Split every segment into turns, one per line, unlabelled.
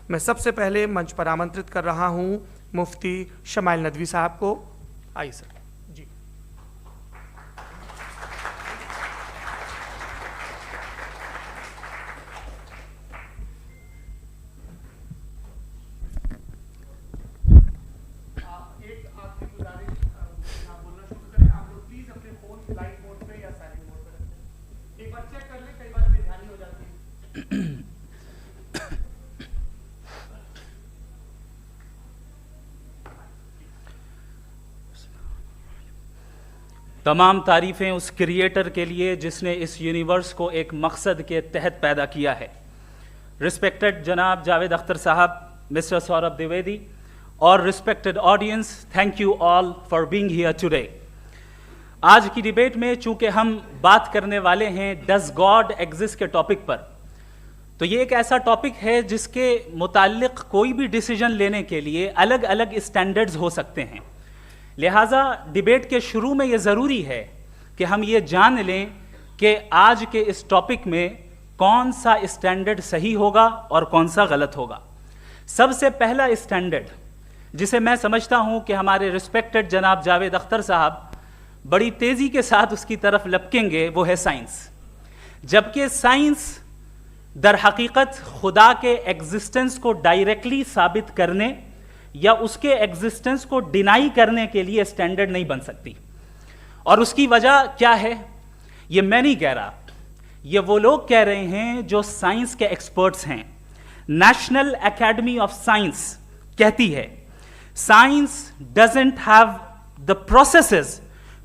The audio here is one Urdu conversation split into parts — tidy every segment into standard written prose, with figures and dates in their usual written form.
میں سب سے پہلے منچ پر آمنترت کر رہا ہوں مفتی شمائل ندوی صاحب کو. آئیے سر. جی ایک آخری گزارش بولنا شروع کریں. آپ لوگ پلیز اپنے فون فلائٹ موڈ پہ یا سائلنٹ موڈ پہ رکھیں. ایک بار چیک کر لیں, کئی بار بے دھیانی ہو جاتی ہے.
تمام تعریفیں اس کریٹر کے لیے جس نے اس یونیورس کو ایک مقصد کے تحت پیدا کیا ہے. رسپیکٹڈ جناب جاوید اختر صاحب, مسٹر سوربھ دیویدی اور respected audience, thank you all for being here today. آج کی ڈیبیٹ میں چونکہ ہم بات کرنے والے ہیں ڈز گاڈ ایگزسٹ کے ٹاپک پر, تو یہ ایک ایسا ٹاپک ہے جس کے متعلق کوئی بھی ڈیسیجن لینے کے لیے الگ الگ اسٹینڈرڈز ہو سکتے ہیں. لہٰذا ڈیبیٹ کے شروع میں یہ ضروری ہے کہ ہم یہ جان لیں کہ آج کے اس ٹاپک میں کون سا اسٹینڈرڈ صحیح ہوگا اور کون سا غلط ہوگا. سب سے پہلا اسٹینڈرڈ جسے میں سمجھتا ہوں کہ ہمارے رسپیکٹڈ جناب جاوید اختر صاحب بڑی تیزی کے ساتھ اس کی طرف لپکیں گے, وہ ہے سائنس. جبکہ سائنس در حقیقت خدا کے ایگزسٹنس کو ڈائریکٹلی ثابت کرنے یا اس کے ایگزسٹنس کو ڈینائی کرنے کے لیے اسٹینڈرڈ نہیں بن سکتی. اور اس کی وجہ کیا ہے یہ میں نہیں کہہ رہا, یہ وہ لوگ کہہ رہے ہیں جو سائنس کے ایکسپرٹس ہیں. نیشنل اکیڈمی آف سائنس کہتی ہے science doesn't have the processes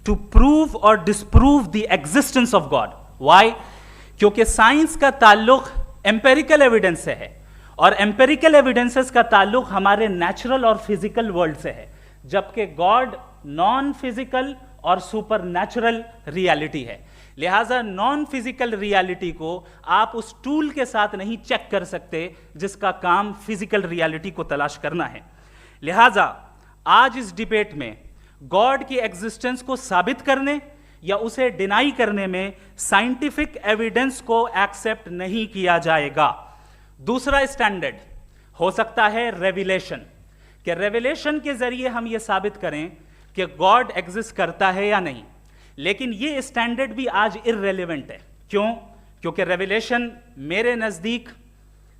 to prove اور disprove the existence of God. Why? کیونکہ سائنس کا تعلق ایمپیریکل ایویڈنس سے ہے, اور ایمپیریکل ایویڈنسز کا تعلق ہمارے نیچرل اور فزیکل ورلڈ سے ہے, جبکہ گاڈ نان فزیکل اور سپر نیچرل ریالٹی ہے. لہٰذا نان فزیکل ریالٹی کو آپ اس ٹول کے ساتھ نہیں چیک کر سکتے جس کا کام فزیکل ریالٹی کو تلاش کرنا ہے. لہٰذا آج اس ڈیبیٹ میں گاڈ کی ایگزسٹنس کو ثابت کرنے یا اسے ڈینائی کرنے میں سائنٹیفک ایویڈنس کو ایکسیپٹ نہیں کیا جائے گا. دوسرا اسٹینڈرڈ ہو سکتا ہے ریویلیشن, کہ ریویلیشن کے ذریعے ہم یہ ثابت کریں کہ گاڈ ایگزسٹ کرتا ہے یا نہیں. لیکن یہ اسٹینڈرڈ بھی آج ارریلیونٹ ہے. کیوں؟ کیونکہ ریویلیشن میرے نزدیک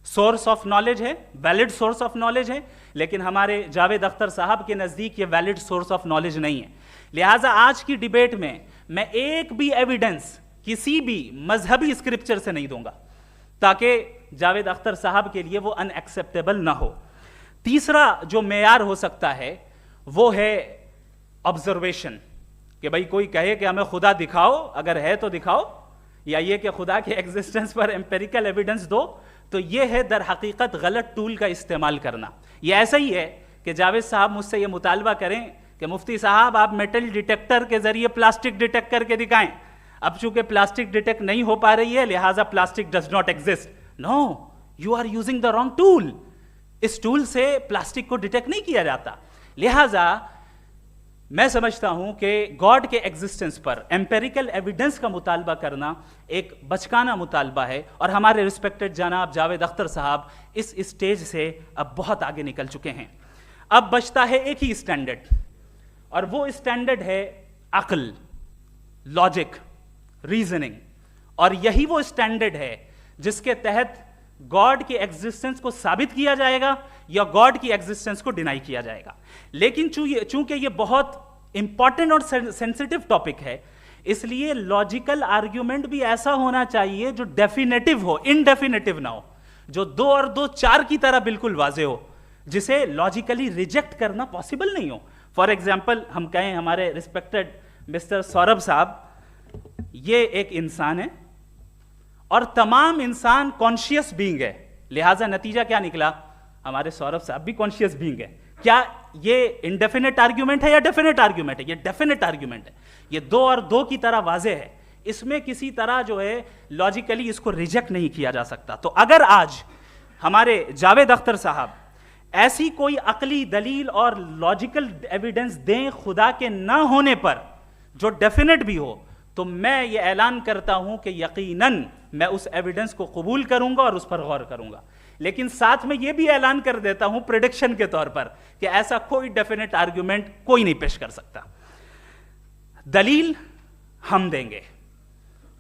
سورس آف نالج ہے, ویلڈ سورس آف نالج ہے, لیکن ہمارے جاوید اختر صاحب کے نزدیک یہ ویلڈ سورس آف نالج نہیں ہے. لہٰذا آج کی ڈیبیٹ میں ایک بھی ایویڈنس کسی بھی مذہبی اسکرپچر سے نہیں دوں گا تاکہ جاوید اختر صاحب کے لیے وہ ان ایکسیپٹیبل نہ ہو. تیسرا جو معیار ہو سکتا ہے وہ ہے آبزرویشن, کہ بھائی کوئی کہے کہ ہمیں خدا دکھاؤ, اگر ہے تو دکھاؤ, یا یہ کہ خدا کے ایگزسٹنس پر ایمپیریکل ایویڈنس دو. تو یہ ہے در حقیقت غلط ٹول کا استعمال کرنا. یہ ایسا ہی ہے کہ جاوید صاحب مجھ سے یہ مطالبہ کریں کہ مفتی صاحب آپ میٹل ڈیٹیکٹر کے ذریعے پلاسٹک ڈیٹیکٹ کر کے دکھائیں. اب چونکہ پلاسٹک ڈیٹیکٹ نہیں ہو پا رہی ہے لہٰذا plastic does not exist. No, you are using the wrong tool. اس ٹول سے پلاسٹک کو ڈیٹیکٹ نہیں کیا جاتا. لہٰذا میں سمجھتا ہوں کہ گاڈ کے ایگزسٹنس پر ایمپیریکل ایویڈنس کا مطالبہ کرنا ایک بچکانہ مطالبہ ہے, اور ہمارے رسپیکٹڈ جناب جاوید اختر صاحب اس اسٹیج سے اب بہت آگے نکل چکے ہیں. اب بچتا ہے ایک ہی اسٹینڈرڈ, اور وہ اسٹینڈرڈ ہے عقل, لاجک, ریزننگ. اور یہی وہ اسٹینڈرڈ ہے جس کے تحت گاڈ کی ایگزسٹنس کو ثابت کیا جائے گا یا گاڈ کی ایگزسٹنس کو ڈینائی کیا جائے گا. لیکن چونکہ یہ بہت امپورٹنٹ اور سینسٹیو ٹاپک ہے, اس لیے لاجیکل آرگیومنٹ بھی ایسا ہونا چاہیے جو ڈیفینیٹو ہو, انڈیفینیٹو نہ ہو, جو 2 اور 2 4 کی طرح بالکل واضح ہو, جسے لاجیکلی ریجیکٹ کرنا پاسبل نہیں ہو. فار ایگزامپل ہم کہیں ہمارے رسپیکٹڈ مسٹر سوربھ صاحب یہ ایک انسان ہے اور تمام انسان کانشیس بینگ ہے, لہٰذا نتیجہ کیا نکلا؟ ہمارے سوربھ صاحب بھی کانشیس بینگ ہے. کیا یہ انڈیفینٹ آرگیومنٹ ہے یا ڈیفینٹ آرگیومنٹ ہے؟ یہ ڈیفینٹ آرگیومنٹ ہے. یہ 2 اور 2 کی طرح واضح ہے, اس میں کسی طرح جو ہے لاجیکلی اس کو ریجیکٹ نہیں کیا جا سکتا. تو اگر آج ہمارے جاوید اختر صاحب ایسی کوئی عقلی دلیل اور لاجیکل ایویڈنس دیں خدا کے نہ ہونے پر جو ڈیفینٹ بھی ہو, تو میں یہ اعلان کرتا ہوں کہ یقیناً میں اس ایویڈنس کو قبول کروں گا اور اس پر غور کروں گا. لیکن ساتھ میں یہ بھی اعلان کر دیتا ہوں پریڈکشن کے طور پر کہ ایسا کوئی ڈیفینیٹ آرگیومنٹ کوئی نہیں پیش کر سکتا. دلیل ہم دیں گے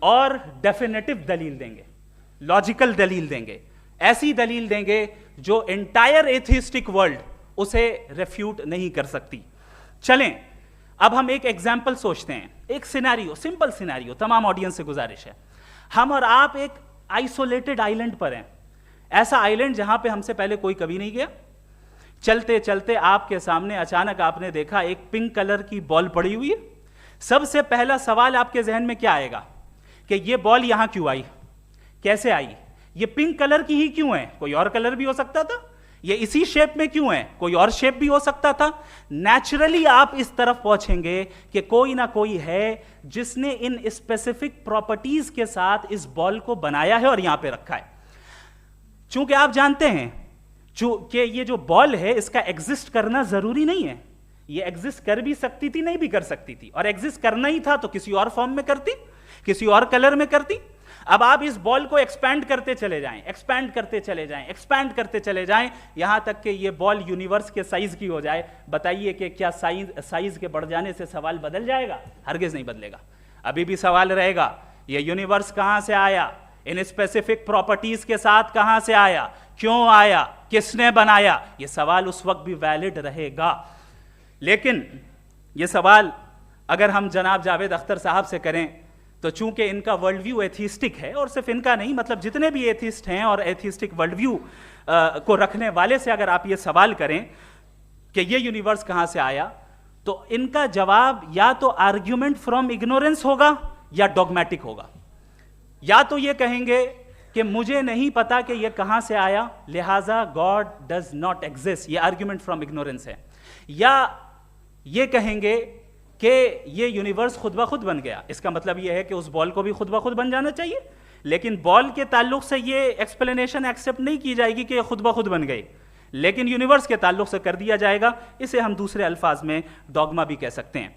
اور ڈیفینیٹو دلیل دیں گے, لاجیکل دلیل دیں گے, ایسی دلیل دیں گے جو انٹائر ایتھیسٹک ورلڈ اسے ریفیوٹ نہیں کر سکتی. چلیں اب ہم ایک ایگزامپل سوچتے ہیں, ایک سینیریو, سمپل سینیریو, تمام آڈینس سے گزارش ہے, ہم اور آپ ایک آئسولیٹڈ آئیلینڈ پر ہیں, ایسا آئیلینڈ جہاں پہ ہم سے پہلے کوئی کبھی نہیں گیا. چلتے چلتے آپ کے سامنے اچانک آپ نے دیکھا ایک پنک کلر کی بال پڑی ہوئی ہے. سب سے پہلا سوال آپ کے ذہن میں کیا آئے گا کہ یہ بال یہاں کیوں آئی, کیسے آئی, یہ پنک کلر کی ہی کیوں ہے, کوئی اور کلر بھی ہو سکتا تھا, یہ اسی شیپ میں کیوں ہے, کوئی اور شیپ بھی ہو سکتا تھا. نیچرلی آپ اس طرف پہنچیں گے کہ کوئی نہ کوئی ہے جس نے ان اسپیسیفک پراپرٹیز کے ساتھ اس بال کو بنایا ہے اور یہاں پہ رکھا ہے. چونکہ آپ جانتے ہیں کہ یہ جو بال ہے اس کا ایگزسٹ کرنا ضروری نہیں ہے, یہ ایگزسٹ کر بھی سکتی تھی, نہیں بھی کر سکتی تھی, اور ایگزسٹ کرنا ہی تھا تو کسی اور فارم میں کرتی, کسی اور کلر میں کرتی. اب آپ اس بال کو ایکسپینڈ کرتے چلے جائیں, ایکسپینڈ کرتے چلے جائیں, ایکسپینڈ کرتے چلے جائیں, یہاں تک کہ یہ بال یونیورس کے سائز کی ہو جائے. بتائیے کہ کیا سائز کے بڑھ جانے سے سوال بدل جائے گا؟ ہرگز نہیں بدلے گا. ابھی بھی سوال رہے گا یہ یونیورس کہاں سے آیا, ان اسپیسیفک پراپرٹیز کے ساتھ کہاں سے آیا, کیوں آیا, کس نے بنایا, یہ سوال اس وقت بھی ویلڈ رہے گا. لیکن یہ سوال اگر ہم جناب جاوید اختر صاحب سے کریں تو چونکہ ان کا ورلڈ ویو ایتھیسٹک ہے, اور صرف ان کا نہیں, مطلب جتنے بھی ایتھیسٹ ہیں اور ایتھیسٹک ورلڈ ویو کو رکھنے والے سے اگر آپ یہ سوال کریں کہ یہ یونیورس کہاں سے آیا, تو ان کا جواب یا تو آرگیومنٹ فرام اگنورینس ہوگا یا ڈوگمیٹک ہوگا. یا تو یہ کہیں گے کہ مجھے نہیں پتا کہ یہ کہاں سے آیا, لہٰذا گاڈ ڈز ناٹ ایگزسٹ, یہ آرگیومنٹ فرام اگنورینس ہے. یا یہ کہیں گے کہ یہ یونیورس خود بخود بن گیا, اس کا مطلب یہ ہے کہ اس بال کو بھی خود بخود بن جانا چاہیے, لیکن بال کے تعلق سے یہ ایکسپلینیشن ایکسیپٹ نہیں کی جائے گی کہ یہ خود بخود بن گئی, لیکن یونیورس کے تعلق سے کر دیا جائے گا. اسے ہم دوسرے الفاظ میں ڈوگما بھی کہہ سکتے ہیں.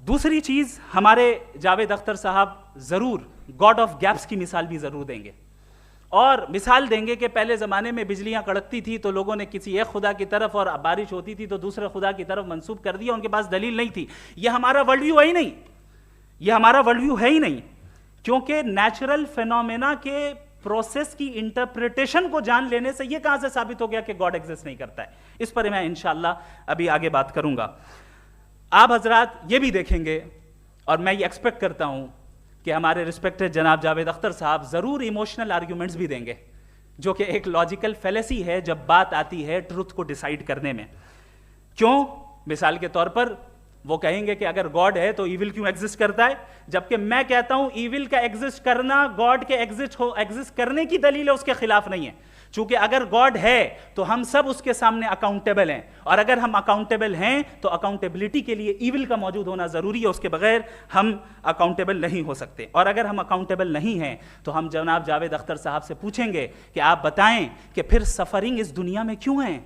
دوسری چیز, ہمارے جاوید اختر صاحب ضرور گاڈ آف گیپس کی مثال بھی ضرور دیں گے, اور مثال دیں گے کہ پہلے زمانے میں بجلیاں کڑکتی تھی تو لوگوں نے کسی ایک خدا کی طرف, اور بارش ہوتی تھی تو دوسرے خدا کی طرف منسوب کر دیا, ان کے پاس دلیل نہیں تھی. یہ ہمارا ورلڈ ویو ہے ہی نہیں, یہ ہمارا ورلڈ ویو ہے ہی نہیں, کیونکہ نیچرل فینومینا کے پروسیس کی انٹرپریٹیشن کو جان لینے سے یہ کہاں سے ثابت ہو گیا کہ گاڈ ایگزسٹ نہیں کرتا ہے. اس پر میں انشاءاللہ ابھی آگے بات کروں گا. آپ حضرات یہ بھی دیکھیں گے, اور میں یہ ایکسپیکٹ کرتا ہوں کہ ہمارے رسپیکٹڈ جناب جاوید اختر صاحب ضرور ایموشنل آرگیومنٹس بھی دیں گے, جو کہ ایک لاجیکل فیلیسی ہے جب بات آتی ہے ٹروتھ کو ڈیسائیڈ کرنے میں. کیوں؟ مثال کے طور پر وہ کہیں گے کہ اگر گاڈ ہے تو ایول کیوں ایگزسٹ کرتا ہے, جبکہ میں کہتا ہوں ایول کا ایگزسٹ کرنا گاڈ کے ایگزسٹ کرنے کی دلیل ہے, اس کے خلاف نہیں ہے. چونکہ اگر گاڈ ہے تو ہم سب اس کے سامنے اکاؤنٹیبل ہیں, اور اگر ہم اکاؤنٹیبل ہیں تو اکاؤنٹیبلٹی کے لیے ایول کا موجود ہونا ضروری ہے, اس کے بغیر ہم اکاؤنٹیبل نہیں ہو سکتے. اور اگر ہم اکاؤنٹیبل نہیں ہیں تو ہم جناب جاوید اختر صاحب سے پوچھیں گے کہ آپ بتائیں کہ پھر سفرنگ اس دنیا میں کیوں ہیں؟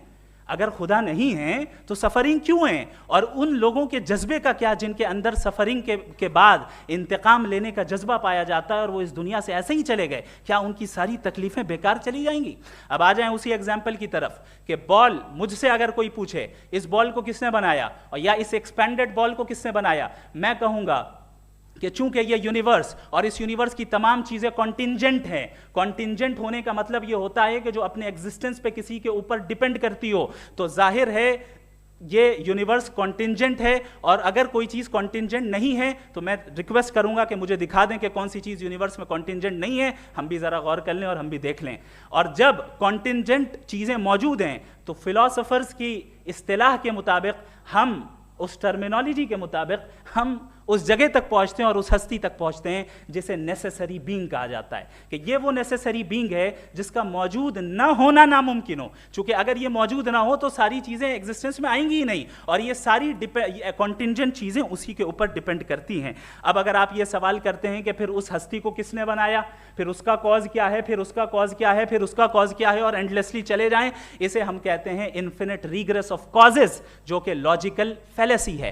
اگر خدا نہیں ہیں تو سفرنگ کیوں ہیں؟ اور ان لوگوں کے جذبے کا کیا جن کے اندر سفرنگ کے بعد انتقام لینے کا جذبہ پایا جاتا ہے اور وہ اس دنیا سے ایسے ہی چلے گئے, کیا ان کی ساری تکلیفیں بیکار چلی جائیں گی؟ اب آ جائیں اسی ایگزامپل کی طرف کہ بال, مجھ سے اگر کوئی پوچھے اس بال کو کس نے بنایا اور یا اس ایکسپینڈڈ بال کو کس نے بنایا, میں کہوں گا کہ چونکہ یہ یونیورس اور اس یونیورس کی تمام چیزیں کانٹینجنٹ ہیں. کانٹینجنٹ ہونے کا مطلب یہ ہوتا ہے کہ جو اپنے ایگزسٹنس پہ کسی کے اوپر ڈیپینڈ کرتی ہو, تو ظاہر ہے یہ یونیورس کانٹینجنٹ ہے. اور اگر کوئی چیز کانٹینجنٹ نہیں ہے تو میں ریکویسٹ کروں گا کہ مجھے دکھا دیں کہ کون سی چیز یونیورس میں کانٹینجنٹ نہیں ہے, ہم بھی ذرا غور کر لیں اور ہم بھی دیکھ لیں. اور جب کانٹینجنٹ چیزیں موجود ہیں تو فلاسفرز کی اصطلاح کے مطابق, ہم اس ٹرمینالوجی کے مطابق ہم اس جگہ تک پہنچتے ہیں اور اس ہستی تک پہنچتے ہیں جسے نیسیسری بینگ کہا جاتا ہے, کہ یہ وہ نیسیسری بینگ ہے جس کا موجود نہ ہونا ناممکن ہو. چونکہ اگر یہ موجود نہ ہو تو ساری چیزیں ایگزسٹنس میں آئیں گی ہی نہیں, اور یہ ساری کانٹینجنٹ چیزیں اسی کے اوپر ڈیپینڈ کرتی ہیں. اب اگر آپ یہ سوال کرتے ہیں کہ پھر اس ہستی کو کس نے بنایا, پھر اس کا کاز کیا ہے, پھر اس کا کاز کیا ہے, پھر اس کا کاز کیا ہے, اور اینڈلیسلی چلے جائیں, اسے ہم کہتے ہیں انفینٹ ریگریس آف کازز, جو کہ لاجیکل فیلیسی ہے.